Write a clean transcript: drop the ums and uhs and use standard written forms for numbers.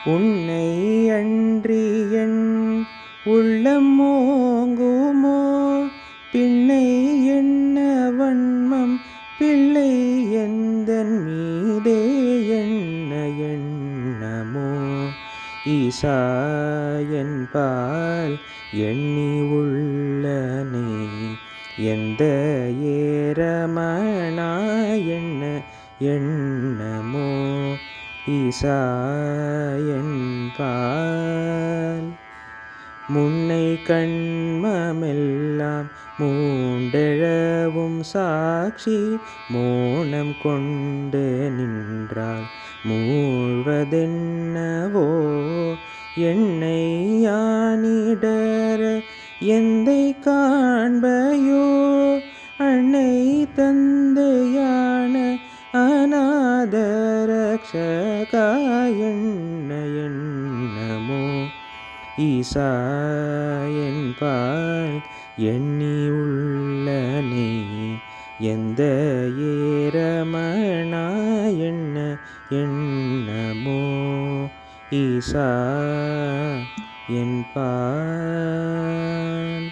உன்னை அன்றி என் உள்ளம் மோங்குமோ பின்னை என்ன வன்மம் பிள்ளை எந்தன் மீதே என்ன எண்ணமோ ஈசா என்பால் எண்ணி உள்ளனை எந்த ஏரமணா என்ன எண்ணமோ ஈசா என்பால் முன்னை கண்மமெல்லாம் மூண்டெழவும் சாட்சி மோனம் கொண்டு நின்றால் மூழ்வதென்னவோ என்னை யானிடர எந்தை காண்பையோ அன்னை தந்தையான அநாதரக்ஷகா என்ன எண்ணமோ ஈசா என்பால் எண்ணி உள்ளனை எந்த ஏரமணா என்ன எண்ணமோ ஈசா என்பால்